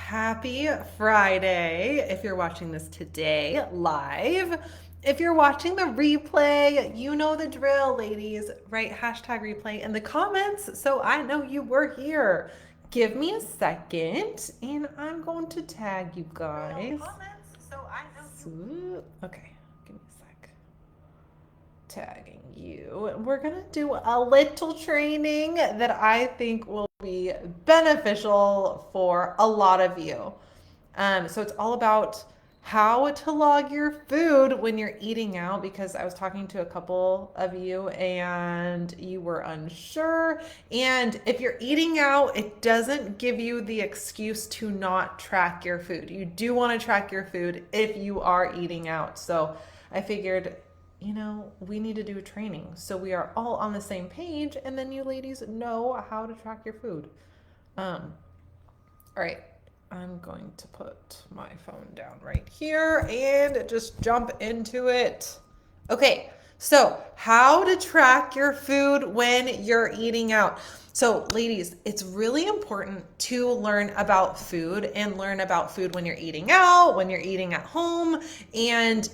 Happy Friday. If you're watching this today live, if you're watching the replay, you know the drill, ladies. Write hashtag replay in the comments so I know you were here. Give me a second and I'm going to tag you guys. Okay, give me a sec. Tagging you. We're gonna do a little training that I think will be beneficial for a lot of you. So it's all about how to log your food when you're eating out, because I was talking to a couple of you and you were unsure. And if you're eating out, it doesn't give you the excuse to not track your food. You do want to track your food if you are eating out. So I figured, we need to do a training so we are all on the same page, and then you ladies know how to track your food. All right, I'm going to put my phone down right here and just jump into it. Okay, so how to track your food when you're eating out. So, ladies, it's really important to learn about food and learn about food when you're eating out, when you're eating at home, and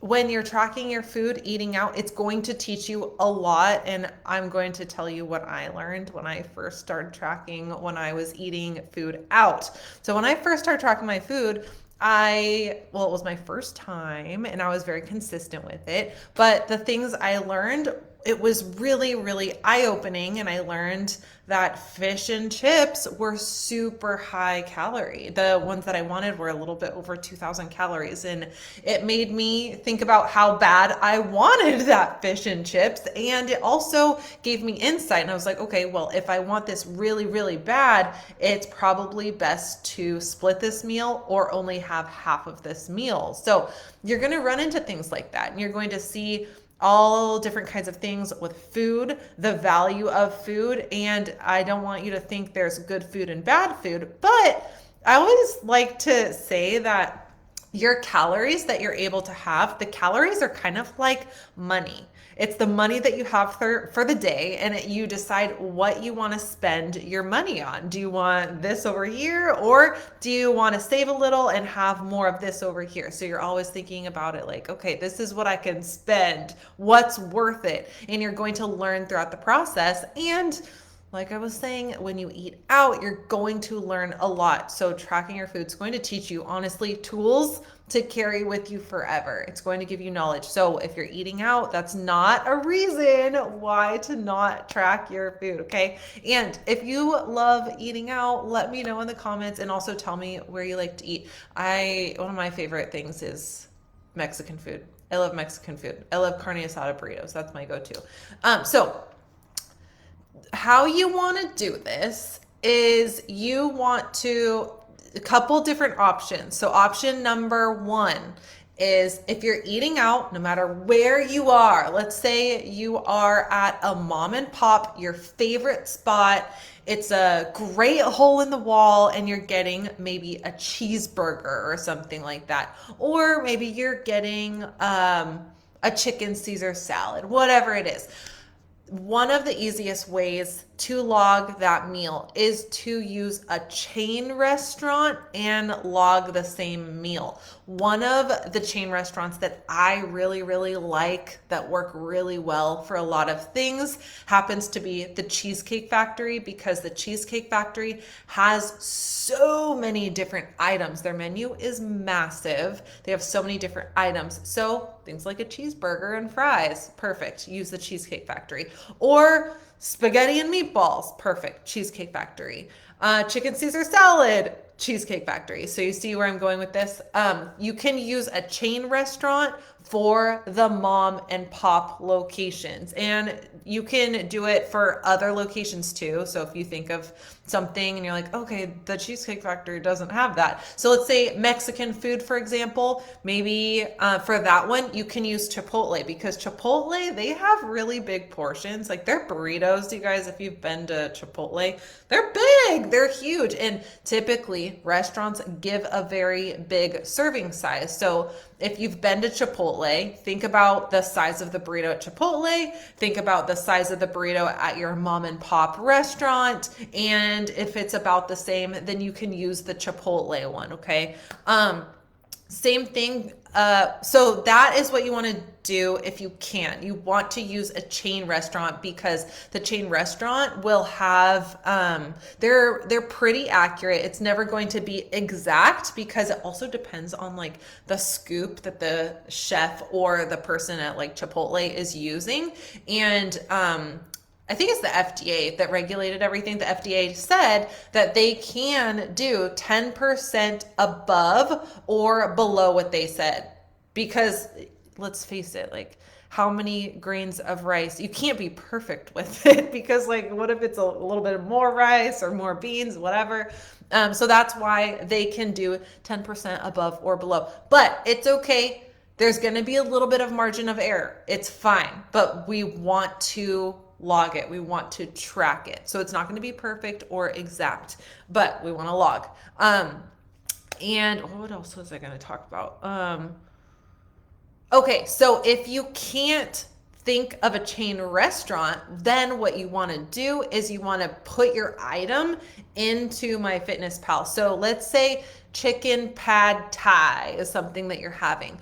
when you're tracking your food eating out, it's going to teach you a lot. And I'm going to tell you what I learned when I first started tracking when I was eating food out. So when I first started tracking my food, it was my first time and I was very consistent with it. But the things I learned, it was really, really eye-opening. And I learned that fish and chips were super high calorie. The ones that I wanted were a little bit over 2,000 calories. And it made me think about how bad I wanted that fish and chips. And it also gave me insight. And I was like, okay, well, if I want this really, really bad, it's probably best to split this meal or only have half of this meal. So you're going to run into things like that. And you're going to see all different kinds of things with food, the value of food. And I don't want you to think there's good food and bad food, but I always like to say that your calories that you're able to have, the calories are kind of like money. It's the money that you have for the day, and you decide what you want to spend your money on. Do you want this over here, or do you want to save a little and have more of this over here? So you're always thinking about it like, okay, this is what I can spend. What's worth it? And you're going to learn throughout the process. And like I was saying, when you eat out, you're going to learn a lot. So tracking your food is going to teach you, honestly, tools to carry with you forever. It's going to give you knowledge. So if you're eating out, that's not a reason why to not track your food, okay? And if you love eating out, let me know in the comments, and also tell me where you like to eat. One of my favorite things is Mexican food. I love Mexican food. I love carne asada burritos. That's my go-to. So how you want to do this is you want to a couple different options. So option number one is, if you're eating out, no matter where you are, let's say you are at a mom and pop, your favorite spot, it's a great hole in the wall, and you're getting maybe a cheeseburger or something like that. Or maybe you're getting a chicken Caesar salad, whatever it is. One of the easiest ways to log that meal is to use a chain restaurant and log the same meal. One of the chain restaurants that I really, really like, that work really well for a lot of things, happens to be the Cheesecake Factory, because the Cheesecake Factory has so many different items. Their menu is massive. They have so many different items. So things like a cheeseburger and fries, perfect. Use the Cheesecake Factory. Or spaghetti and meatballs, perfect. Cheesecake Factory. Chicken Caesar salad, Cheesecake Factory. So you see where I'm going with this? You can use a chain restaurant for the mom and pop locations, and you can do it for other locations too. So if you think of something and you're like, okay, the Cheesecake Factory doesn't have that. So let's say Mexican food, for example, maybe for that one, you can use Chipotle, because Chipotle, they have really big portions. Like their burritos, you guys, if you've been to Chipotle, they're big, they're huge. And typically restaurants give a very big serving size. So if you've been to Chipotle, Chipotle, think about the size of the burrito at Chipotle, think about the size of the burrito at your mom and pop restaurant, and if it's about the same, then you can use the Chipotle one, okay? Same thing. So that is what you want to do if you can. You want to use a chain restaurant because the chain restaurant will have they're pretty accurate. It's never going to be exact because it also depends on like the scoop that the chef or the person at like Chipotle is using. And I think it's the FDA that regulated everything. The FDA said that they can do 10% above or below what they said. Because let's face it, like how many grains of rice? You can't be perfect with it because like what if it's a little bit more rice or more beans, whatever. So that's why they can do 10% above or below. But it's okay. There's going to be a little bit of margin of error. It's fine. But we want to log it. We want to track it. So it's not going to be perfect or exact, but we want to log. And what else was I going to talk about? Okay, so if you can't think of a chain restaurant, then what you want to do is you want to put your item into MyFitnessPal. So let's say chicken pad thai is something that you're having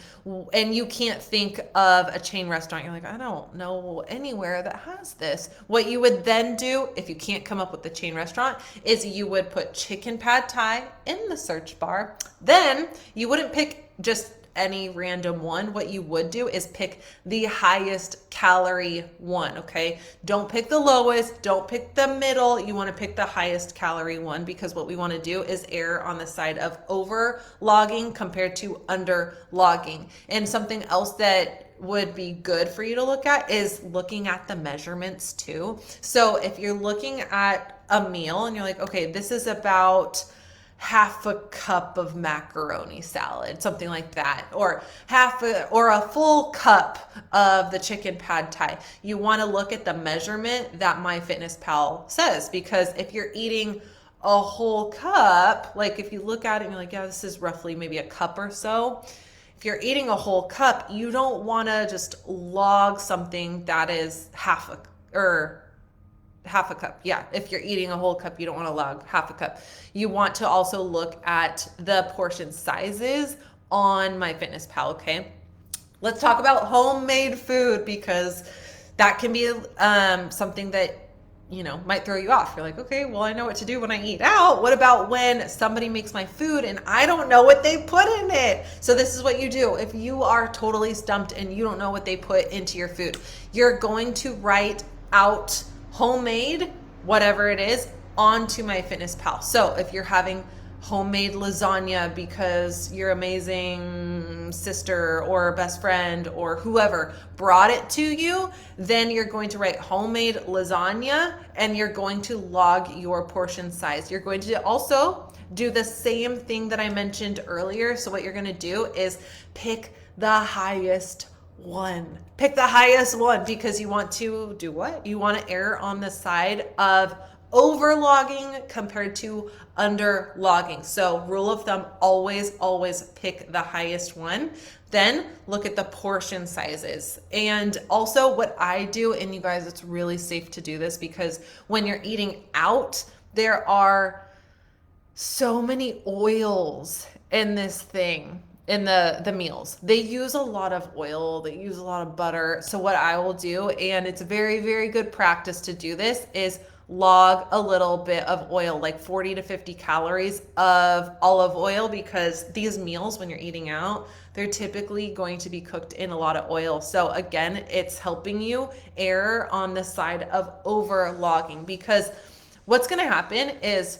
and you can't think of a chain restaurant. You're like, I don't know anywhere that has this. What you would then do if you can't come up with the chain restaurant is you would put chicken pad thai in the search bar. Then you wouldn't pick just any random one. What you would do is pick the highest calorie one, okay? Don't pick the lowest, don't pick the middle. You want to pick the highest calorie one because what we want to do is err on the side of over logging compared to under logging. And something else that would be good for you to look at is looking at the measurements too. So if you're looking at a meal and you're like, okay, this is about half a cup of macaroni salad, something like that, or a full cup of the chicken pad thai. You want to look at the measurement that MyFitnessPal says, because if you're eating a whole cup, like if you look at it and you're like, yeah, this is roughly maybe a cup or so. If you're eating a whole cup, you don't want to just log something that is half a cup. Yeah, if you're eating a whole cup, you don't want to log half a cup. You want to also look at the portion sizes on MyFitnessPal, okay? Let's talk about homemade food because that can be something that might throw you off. You're like, okay, well, I know what to do when I eat out. What about when somebody makes my food and I don't know what they put in it? So this is what you do. If you are totally stumped and you don't know what they put into your food, you're going to write out homemade, whatever it is, onto MyFitnessPal. So if you're having homemade lasagna because your amazing sister or best friend or whoever brought it to you, then you're going to write homemade lasagna and you're going to log your portion size. You're going to also do the same thing that I mentioned earlier. So what you're going to do is pick the highest one. Pick the highest one because you want to do what? You want to err on the side of over logging compared to under logging. So rule of thumb, always pick the highest one. Then look at the portion sizes. And also what I do, and you guys, it's really safe to do this because when you're eating out, there are so many oils in this thing. In the meals, they use a lot of oil, they use a lot of butter. So what I will do, and it's very, very good practice to do this, is log a little bit of oil, like 40 to 50 calories of olive oil, because these meals, when you're eating out, they're typically going to be cooked in a lot of oil. So again, it's helping you err on the side of over logging, because what's going to happen is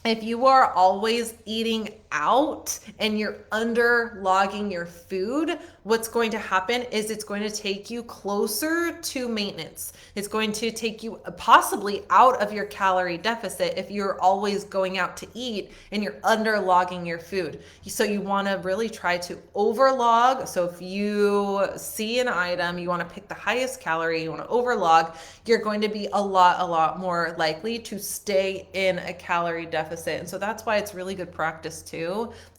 if you are always eating out and you're under logging your food, what's going to happen is it's going to take you closer to maintenance. It's going to take you possibly out of your calorie deficit if you're always going out to eat and you're under logging your food. So you want to really try to overlog. So if you see an item, you want to pick the highest calorie, you want to overlog, you're going to be a lot more likely to stay in a calorie deficit. And so that's why it's really good practice too,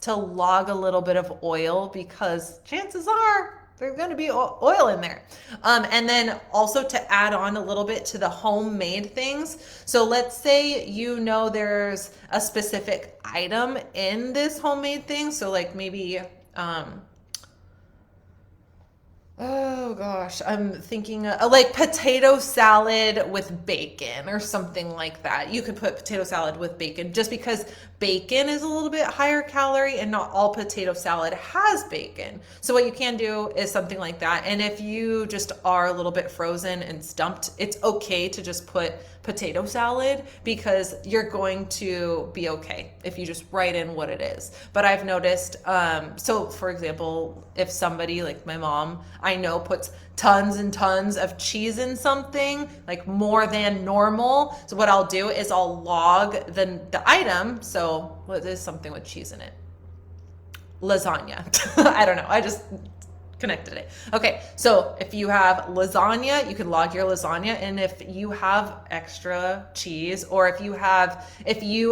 to log a little bit of oil, because chances are There's going to be oil in there. And then also to add on a little bit to the homemade things. So let's say you know there's a specific item in this homemade thing. So like maybe oh gosh, I'm thinking like potato salad with bacon or something like that. You could put potato salad with bacon just because bacon is a little bit higher calorie and not all potato salad has bacon. So what you can do is something like that. And if you just are a little bit frozen and stumped, it's okay to just put potato salad because you're going to be okay if you just write in what it is. But I've noticed, so for example, if somebody like my mom, I know puts tons and tons of cheese in something, like more than normal. So what I'll do is I'll log the item. So what is something with cheese in it? Lasagna. I don't know. I just connected it. Okay, so if you have lasagna, you can log your lasagna, and if you have extra cheese, or if you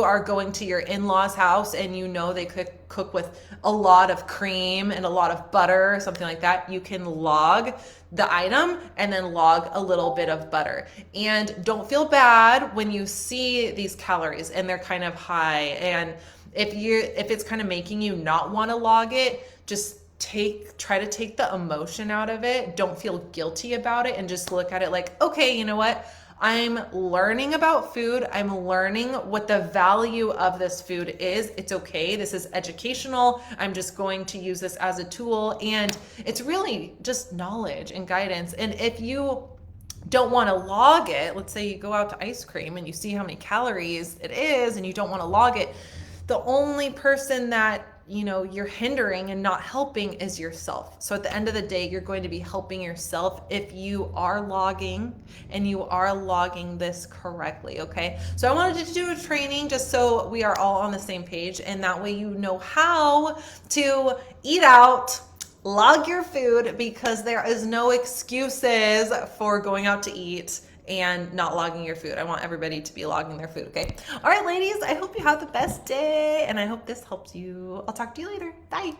are going to your in-laws house and you know they cook with a lot of cream and a lot of butter, something like that, you can log the item and then log a little bit of butter. And don't feel bad when you see these calories and they're kind of high. And if it's kind of making you not want to log it, just try to take the emotion out of it. Don't feel guilty about it and just look at it like, okay, you know what? I'm learning about food. I'm learning what the value of this food is. It's okay. This is educational. I'm just going to use this as a tool. And it's really just knowledge and guidance. And if you don't want to log it, let's say you go out to ice cream and you see how many calories it is and you don't want to log it, the only person that you're hindering and not helping is yourself. So at the end of the day, you're going to be helping yourself if you are logging and you are logging this correctly, okay? So I wanted to do a training just so we are all on the same page, and that way you know how to eat out, log your food, because there is no excuses for going out to eat and not logging your food. I want everybody to be logging their food, okay? All right, ladies, I hope you have the best day, and I hope this helps you. I'll talk to you later. Bye.